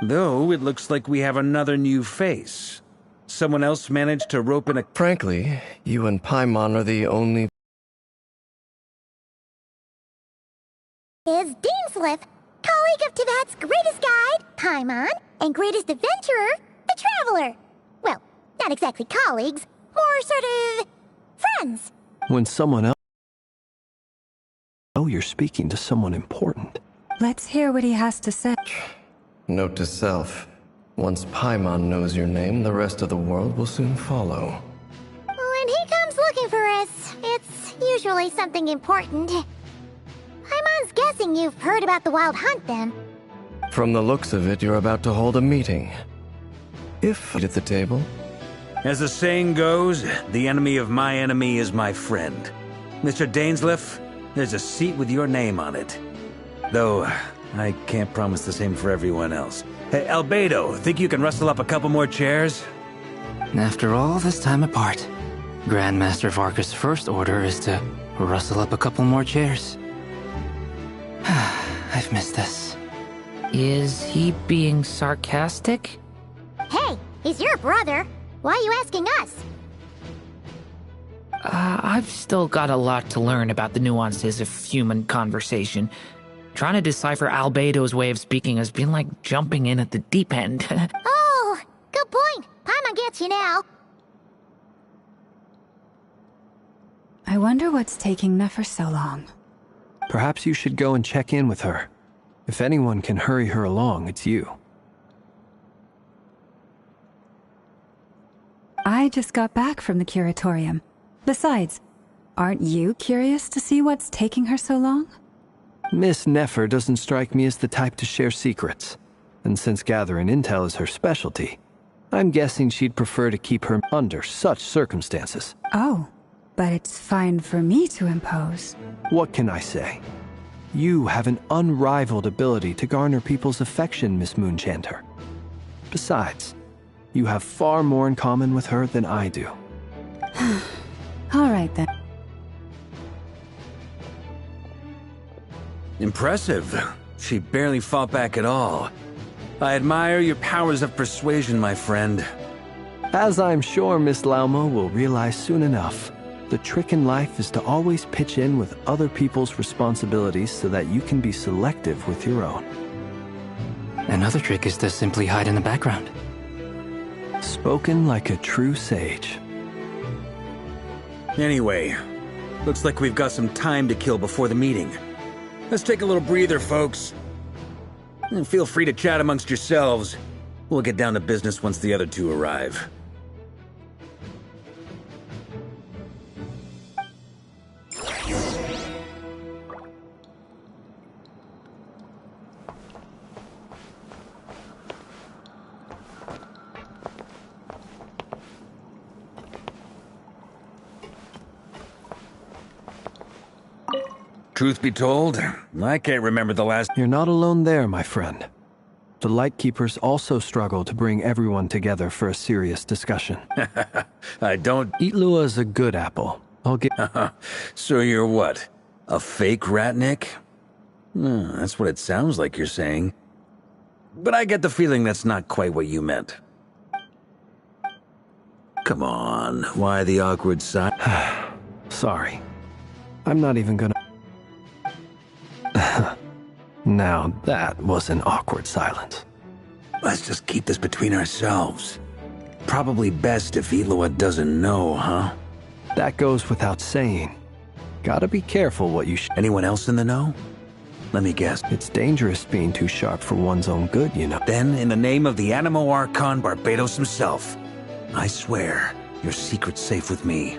Though it looks like we have another new face. Someone else managed to rope in a... Frankly, you and Paimon are the only... Is Deansliff, colleague of Tibet's greatest guide, Paimon, and greatest adventurer, the Traveler. Well, not exactly colleagues, more sort of... friends. When someone else... Oh, you're speaking to someone important. Let's hear what he has to say. Note to self. Once Paimon knows your name, the rest of the world will soon follow. When he comes looking for us, it's usually something important. Paimon's guessing you've heard about the Wild Hunt, then. From the looks of it, you're about to hold a meeting. If at the table... As the saying goes, the enemy of my enemy is my friend. Mr. Dainsliff, there's a seat with your name on it. Though, I can't promise the same for everyone else. Hey, Albedo, think you can rustle up a couple more chairs? After all this time apart, Grandmaster Varka's first order is to rustle up a couple more chairs. I've missed this. Is he being sarcastic? Hey, he's your brother. Why are you asking us? I've still got a lot to learn about the nuances of human conversation. Trying to decipher Albedo's way of speaking has been like jumping in at the deep end. Oh, good point. Paimon gets you now. I wonder what's taking Nefer so long. Perhaps you should go and check in with her. If anyone can hurry her along, it's you. I just got back from the curatorium. Besides, aren't you curious to see what's taking her so long? Miss Nefer doesn't strike me as the type to share secrets. And since gathering intel is her specialty, I'm guessing she'd prefer to keep her under such circumstances. Oh, but it's fine for me to impose. What can I say? You have an unrivaled ability to garner people's affection, Miss Moonchanter. Besides, you have far more in common with her than I do. All right, then. Impressive. She barely fought back at all. I admire your powers of persuasion, my friend. As I'm sure Miss Lauma will realize soon enough, the trick in life is to always pitch in with other people's responsibilities so that you can be selective with your own. Another trick is to simply hide in the background. Spoken like a true sage. Anyway, looks like we've got some time to kill before the meeting. Let's take a little breather, folks. And feel free to chat amongst yourselves. We'll get down to business once the other two arrive. Truth be told, I can't remember the last... You're not alone there, my friend. The Lightkeepers also struggle to bring everyone together for a serious discussion. I don't... Itlua's a good apple. I'll get... So you're what? A fake Ratnik? That's what it sounds like you're saying. But I get the feeling that's not quite what you meant. Come on, why the awkward silence? Sorry. I'm not even gonna... Now that was an awkward silence. Let's just keep this between ourselves. Probably best if Itlua doesn't know, huh? That goes without saying. Gotta be careful what you Anyone else in the know? Let me guess. It's dangerous being too sharp for one's own good, you know. Then, in the name of the Animo Archon Barbados himself, I swear, your secret's safe with me.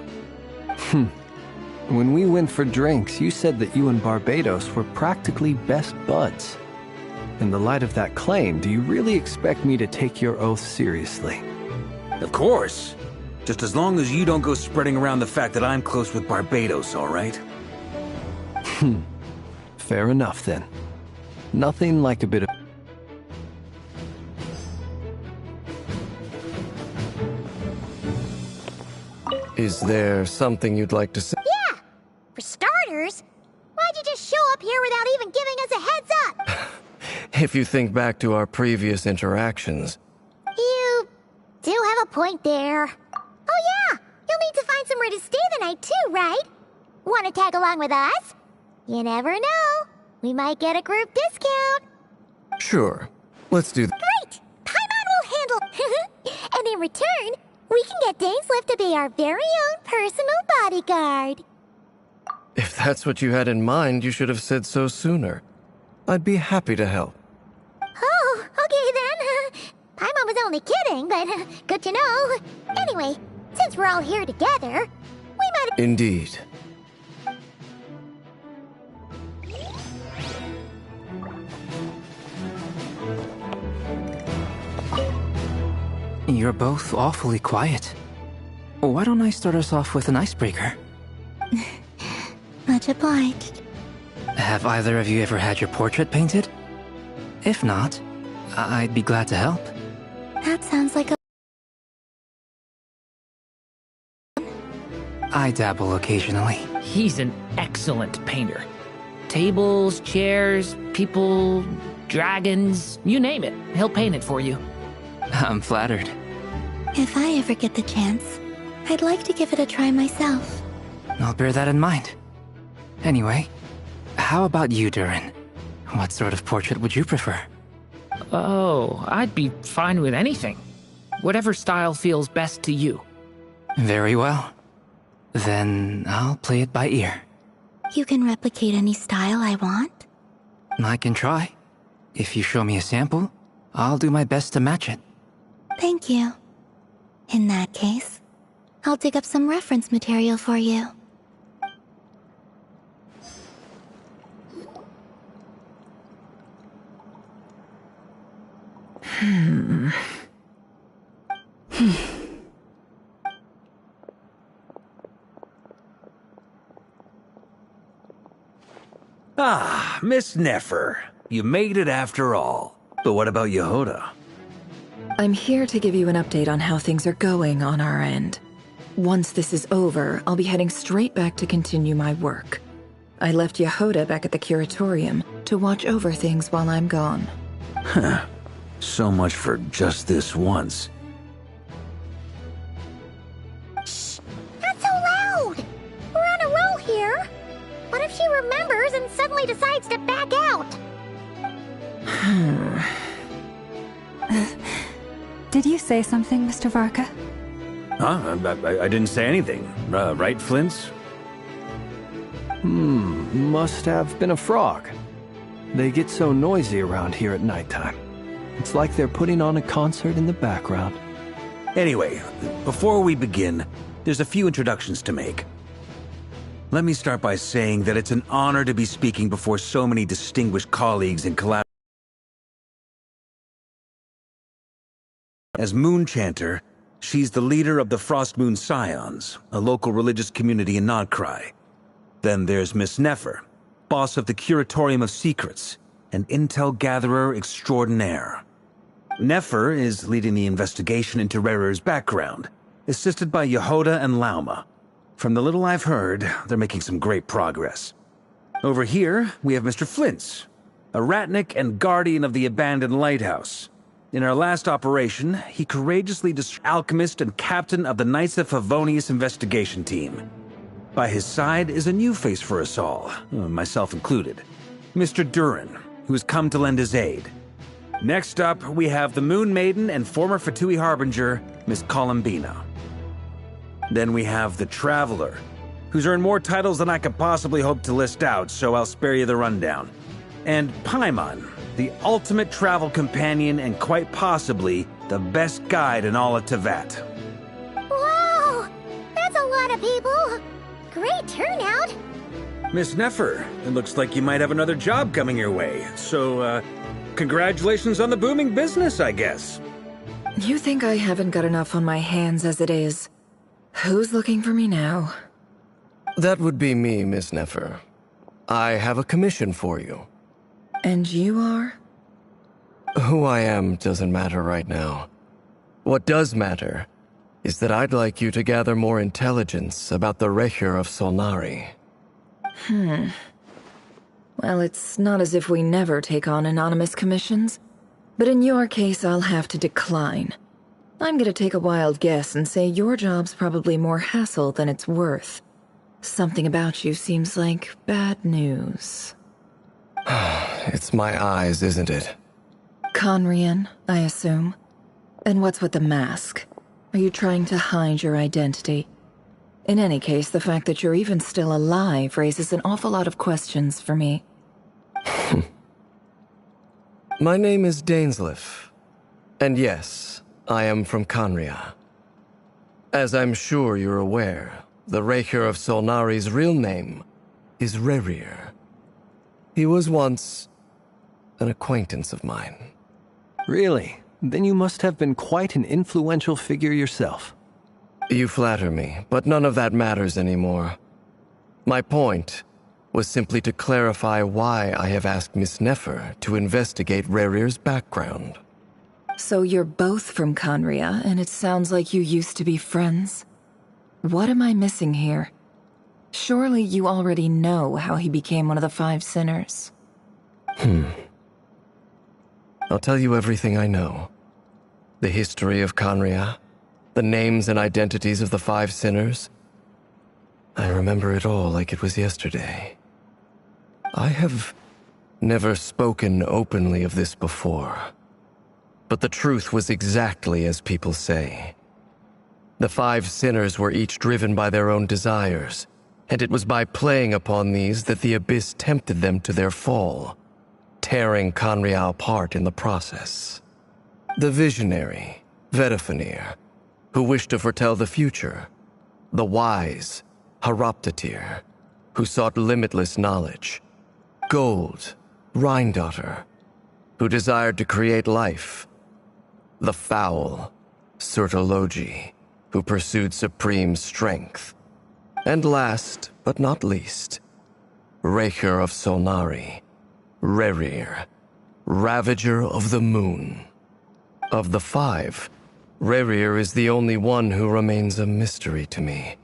When we went for drinks, you said that you and Barbados were practically best buds. In the light of that claim, do you really expect me to take your oath seriously? Of course. Just as long as you don't go spreading around the fact that I'm close with Barbados, all right? Fair enough, then. Nothing like a bit of... Is there something you'd like to say? Yeah! For starters, why'd you just show up here without even giving us a heads up? If if you think back to our previous interactions. You do have a point there. Oh yeah, you'll need to find somewhere to stay the night too, right? Want to tag along with us? You never know. We might get a group discount. Sure, let's do that. Great! Paimon will handle... And in return, we can get Dainsliff to be our very own personal bodyguard. If that's what you had in mind, you should have said so sooner. I'd be happy to help. Oh, okay then. Paimon was only kidding, but good to know. Anyway, since we're all here together, we might... Indeed. You're both awfully quiet. Why don't I start us off with an icebreaker? Much obliged. Have either of you ever had your portrait painted? If not, I'd be glad to help. That sounds like a... I dabble occasionally. He's an excellent painter. Tables, chairs, people, dragons, you name it. He'll paint it for you. I'm flattered. If I ever get the chance, I'd like to give it a try myself. I'll bear that in mind. Anyway, how about you, Durin? What sort of portrait would you prefer? Oh, I'd be fine with anything. Whatever style feels best to you. Very well. Then I'll play it by ear. You can replicate any style I want? I can try. If you show me a sample, I'll do my best to match it. Thank you. In that case, I'll dig up some reference material for you. Ah, Miss Nefer. You made it after all. But what about Yehoda? I'm here to give you an update on how things are going on our end. Once this is over, I'll be heading straight back to continue my work. I left Yehoda back at the curatorium to watch over things while I'm gone. Huh. So much for just this once. Shh! Not so loud! We're on a roll here. What if she remembers and suddenly decides to back out? Did you say something, Mr. Varka? Huh? I didn't say anything. Right, Flint's? Must have been a frog. They get so noisy around here at nighttime. It's like they're putting on a concert in the background. Anyway, before we begin, there's a few introductions to make. Let me start by saying that it's an honor to be speaking before so many distinguished colleagues and collaborators. As Moon Chanter, she's the leader of the Frost Moon Scions, a local religious community in Krai. Then there's Miss Nefer, boss of the Curatorium of Secrets, and intel gatherer extraordinaire. Nefer is leading the investigation into Rerer's background, assisted by Yehoda and Lauma. From the little I've heard, they're making some great progress. Over here, we have Mr. Flint's, a ratnik and guardian of the abandoned lighthouse. In our last operation, he courageously destroyed alchemist and captain of the Knights of Favonius investigation team. By his side is a new face for us all, myself included, Mr. Durin, who has come to lend his aid. Next up, we have the Moon Maiden and former Fatui Harbinger, Miss Columbina. Then we have the Traveler, who's earned more titles than I could possibly hope to list out, so I'll spare you the rundown. And Paimon, the ultimate travel companion and quite possibly the best guide in all of Teyvat. Wow! That's a lot of people! Great turnout! Miss Nefer, it looks like you might have another job coming your way, so, congratulations on the booming business, I guess. You think I haven't got enough on my hands as it is? Who's looking for me now? That would be me, Miss Nefer. I have a commission for you. And you are? Who I am doesn't matter right now. What does matter is that I'd like you to gather more intelligence about the Recher of Solnari. Well, it's not as if we never take on anonymous commissions, but in your case, I'll have to decline. I'm gonna take a wild guess and say your job's probably more hassle than it's worth. Something about you seems like bad news. It's my eyes, isn't it? Conrian, I assume. And what's with the mask? Are you trying to hide your identity? In any case, the fact that you're even still alive raises an awful lot of questions for me. My name is Dainsleif. And yes, I am from Conria. As I'm sure you're aware, the Raker of Solnari's real name is Rerir. He was once an acquaintance of mine. Really? Then you must have been quite an influential figure yourself. You flatter me, but none of that matters anymore. My point was simply to clarify why I have asked Miss Nefer to investigate Rerir's background. So you're both from Conria, and it sounds like you used to be friends? What am I missing here? Surely you already know how he became one of the Five Sinners. I'll tell you everything I know. The history of Conria, the names and identities of the Five Sinners. I remember it all like it was yesterday. I have never spoken openly of this before, but the truth was exactly as people say. The Five Sinners were each driven by their own desires, and it was by playing upon these that the Abyss tempted them to their fall, tearing Conria apart in the process. The visionary, Vedifenir, who wished to foretell the future. The wise, Haroptatir, who sought limitless knowledge. Gold, Rhindaughter, who desired to create life. The foul, Surtologi, who pursued supreme strength. And last, but not least, Raker of Solnari, Rerir, Ravager of the Moon. Of the five, Rerir is the only one who remains a mystery to me.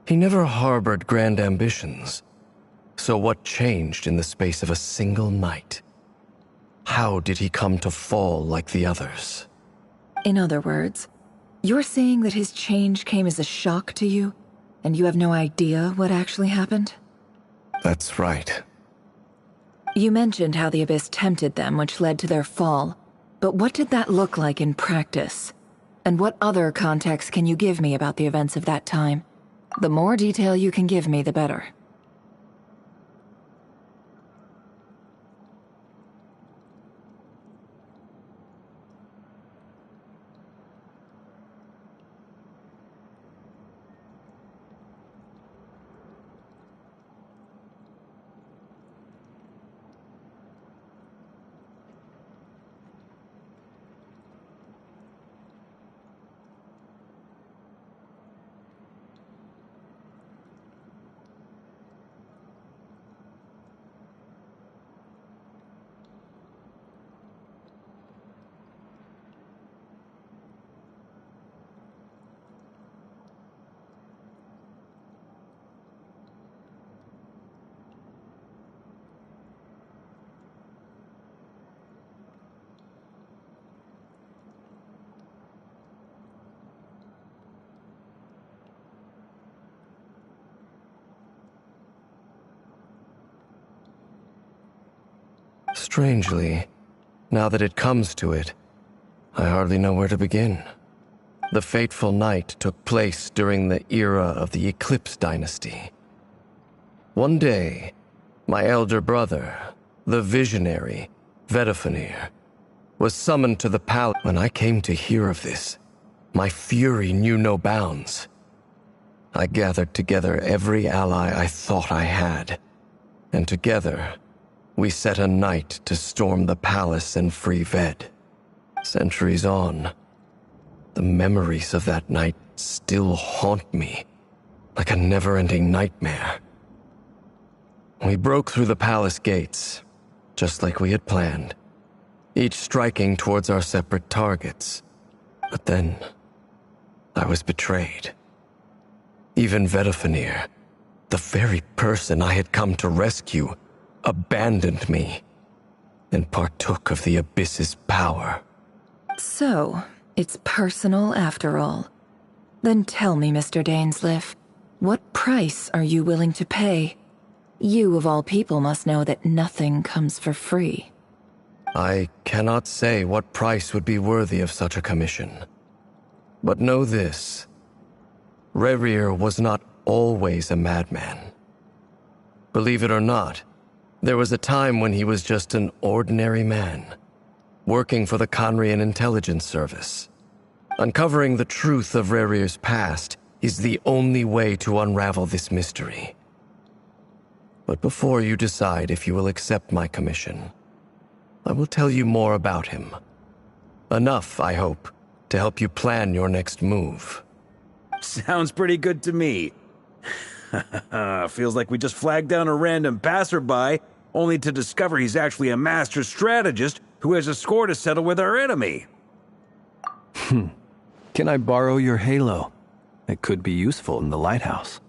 He never harbored grand ambitions, so what changed in the space of a single night? How did he come to fall like the others? In other words, you're saying that his change came as a shock to you, and you have no idea what actually happened? That's right. You mentioned how the Abyss tempted them, which led to their fall. But what did that look like in practice? And what other context can you give me about the events of that time? The more detail you can give me, the better. Strangely, now that it comes to it, I hardly know where to begin. The fateful night took place during the era of the Eclipse Dynasty. One day, my elder brother, the visionary, Vedifenir, was summoned to the palace. When I came to hear of this, my fury knew no bounds. I gathered together every ally I thought I had, and together, we set a night to storm the palace and free Ved. Centuries on, the memories of that night still haunt me like a never-ending nightmare. We broke through the palace gates, just like we had planned, each striking towards our separate targets. But then, I was betrayed. Even Vedifenir, the very person I had come to rescue, abandoned me and partook of the Abyss's power. So, it's personal after all. Then tell me, Mr. Dainsleif, what price are you willing to pay? You, of all people, must know that nothing comes for free. I cannot say what price would be worthy of such a commission. But know this. Rerir was not always a madman. Believe it or not, there was a time when he was just an ordinary man, working for the Khanrian Intelligence Service. Uncovering the truth of Rerir's past is the only way to unravel this mystery. But before you decide if you will accept my commission, I will tell you more about him. Enough, I hope, to help you plan your next move. Sounds pretty good to me. Feels like we just flagged down a random passerby, only to discover he's actually a master strategist who has a score to settle with our enemy. Can I borrow your halo? It could be useful in the lighthouse.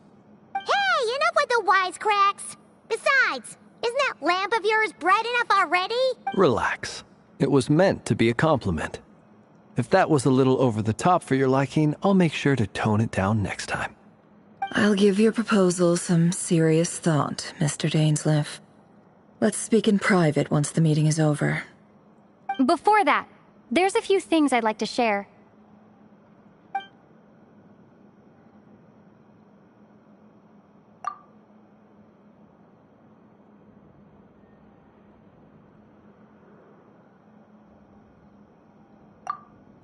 Hey, enough with the wisecracks! Besides, isn't that lamp of yours bright enough already? Relax. It was meant to be a compliment. If that was a little over the top for your liking, I'll make sure to tone it down next time. I'll give your proposal some serious thought, Mr. Dainsleif. Let's speak in private once the meeting is over. Before that, there's a few things I'd like to share.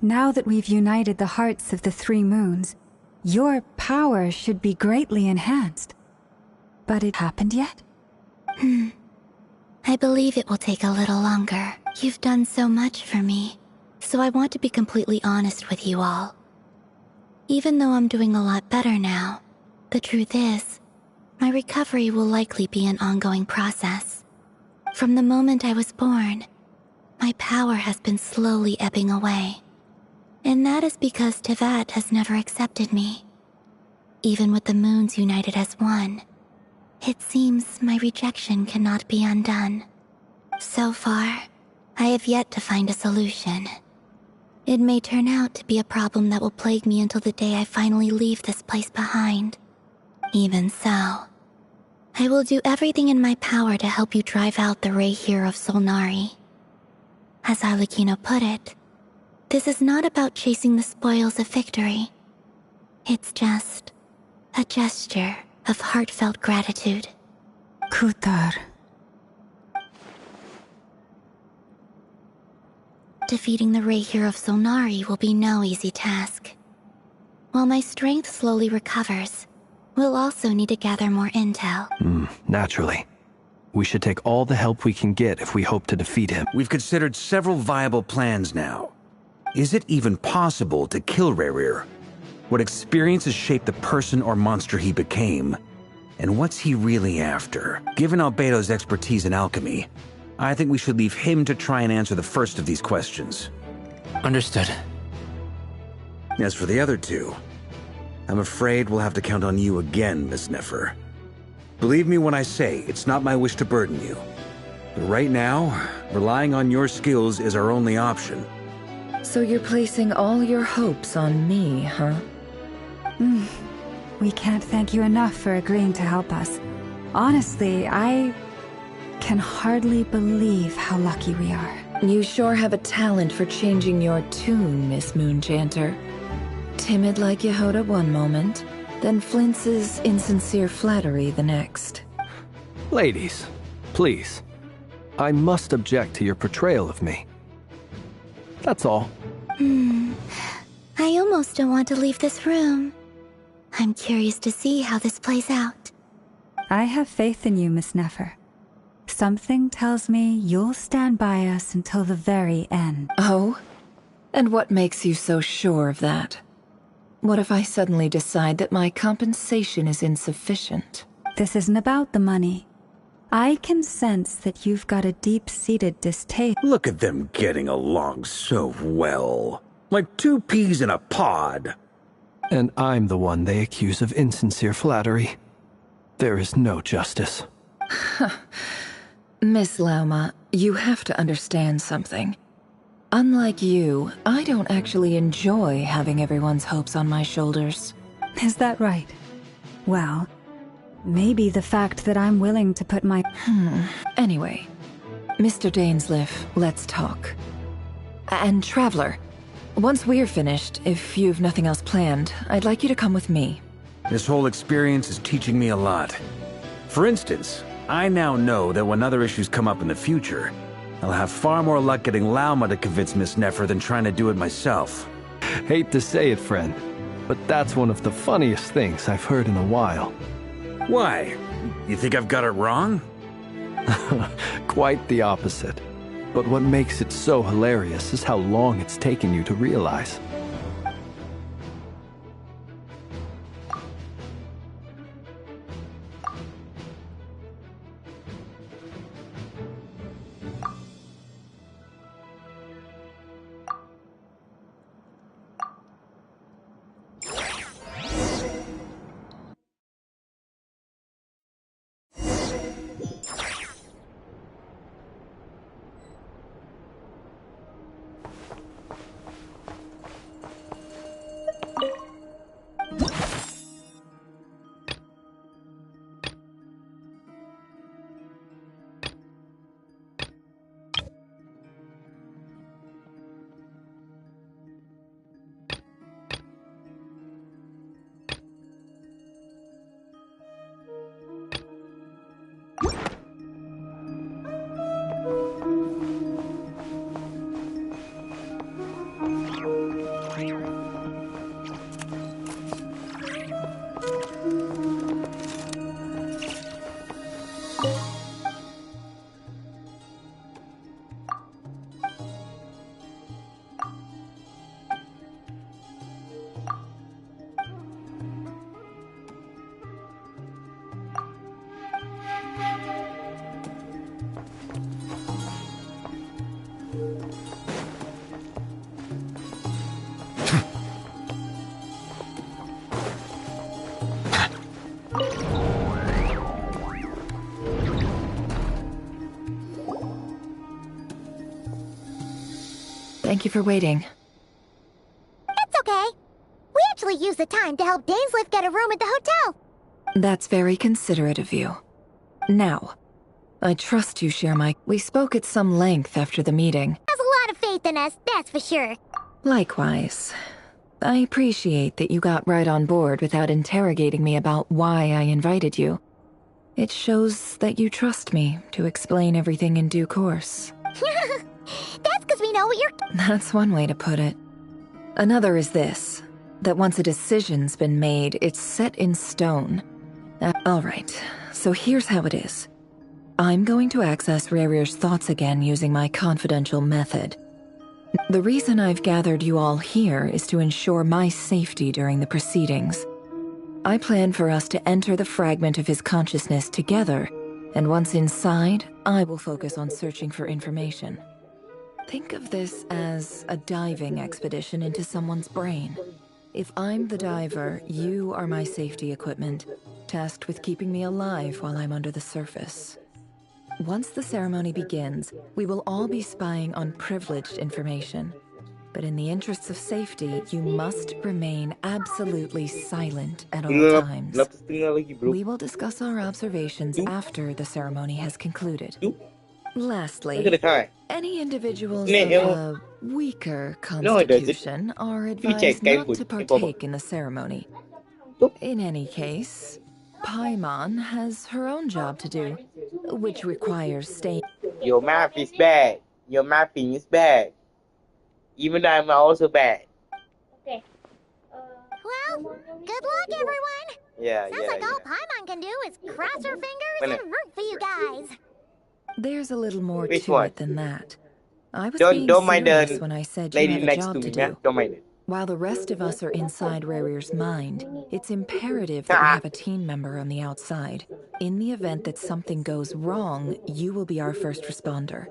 Now that we've united the hearts of the three moons, your power should be greatly enhanced. But it happened yet? I believe it will take a little longer. You've done so much for me, so I want to be completely honest with you all. Even though I'm doing a lot better now, the truth is, my recovery will likely be an ongoing process. From the moment I was born, my power has been slowly ebbing away. And that is because Tevat has never accepted me. Even with the moons united as one, it seems my rejection cannot be undone. So far, I have yet to find a solution. It may turn out to be a problem that will plague me until the day I finally leave this place behind. Even so, I will do everything in my power to help you drive out the Rehir of Solnari. As Arlecchino put it, this is not about chasing the spoils of victory. It's just a gesture of heartfelt gratitude. Kutar. Defeating the Rehir of Solnari will be no easy task. While my strength slowly recovers, we'll also need to gather more intel. Naturally. We should take all the help we can get if we hope to defeat him. We've considered several viable plans now. Is it even possible to kill Rerir? What experiences shaped the person or monster he became? And what's he really after? Given Albedo's expertise in alchemy, I think we should leave him to try and answer the first of these questions. Understood. As for the other two, I'm afraid we'll have to count on you again, Miss Nefer. Believe me when I say it's not my wish to burden you. But right now, relying on your skills is our only option. So you're placing all your hopes on me, huh? We can't thank you enough for agreeing to help us. Honestly, I can hardly believe how lucky we are. You sure have a talent for changing your tune, Miss Moonchanter. Timid like Yehoda one moment, then flinches insincere flattery the next. Ladies, please. I must object to your portrayal of me. That's all. I almost don't want to leave this room. I'm curious to see how this plays out. I have faith in you, Miss Nefer. Something tells me you'll stand by us until the very end. Oh? And what makes you so sure of that? What if I suddenly decide that my compensation is insufficient? This isn't about the money. I can sense that you've got a deep-seated distaste. Look at them getting along so well. Like two peas in a pod. And I'm the one they accuse of insincere flattery. There is no justice. Miss Lauma, you have to understand something. Unlike you, I don't actually enjoy having everyone's hopes on my shoulders. Is that right? Well, maybe the fact that I'm willing to put my... Anyway, Mr. Dainsleif, let's talk. And Traveler, once we're finished, if you've nothing else planned, I'd like you to come with me. This whole experience is teaching me a lot. For instance, I now know that when other issues come up in the future, I'll have far more luck getting Lauma to convince Miss Nefer than trying to do it myself. Hate to say it, friend, but that's one of the funniest things I've heard in a while. Why? You think I've got it wrong? Quite the opposite. But what makes it so hilarious is how long it's taken you to realize. Thank you for waiting. It's okay. We actually used the time to help Dainsleif get a room at the hotel. That's very considerate of you. Now, I trust you share my... We spoke at some length after the meeting. Has a lot of faith in us, that's for sure. Likewise. I appreciate that you got right on board without interrogating me about why I invited you. It shows that you trust me to explain everything in due course. That's because we know what you're... That's one way to put it. Another is this, that once a decision's been made, it's set in stone. Alright, so here's how it is. I'm going to access Rerir's thoughts again using my confidential method. The reason I've gathered you all here is to ensure my safety during the proceedings. I plan for us to enter the fragment of his consciousness together, and once inside, I will focus on searching for information. Think of this as a diving expedition into someone's brain. If I'm the diver, you are my safety equipment, tasked with keeping me alive while I'm under the surface. Once the ceremony begins, we will all be spying on privileged information. But in the interests of safety, you must remain absolutely silent at all times. We will discuss our observations after the ceremony has concluded. Lastly, any individuals of a weaker constitution are advised not to partake in the ceremony. In any case, Paimon has her own job to do, which requires staying... Your math is bad. Your mapping is bad. Even though I'm also bad. Okay. Well, good luck, everyone. Yeah, Sounds like all Paimon can do is cross her fingers and root for you guys. There's a little more Which to one? it than that. I was Don't mind serious the when I said you lady have a next job to to me, do. man. Don't mind it. While the rest of us are inside Rerir's mind, it's imperative that we have a team member on the outside. In the event that something goes wrong, you will be our first responder.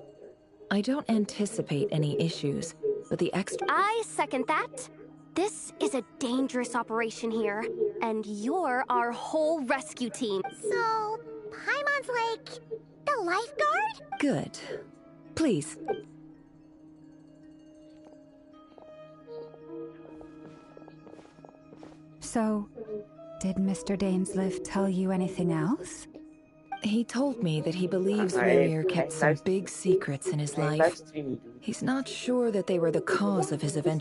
I don't anticipate any issues, but the extra... I second that. This is a dangerous operation here, and you're our whole rescue team. So, Paimon's like the lifeguard? Good. Please. So, did Mr. Dainsleif tell you anything else? He told me that he believes Warrior kept some big secrets in his life. He's not sure that they were the cause of his eventual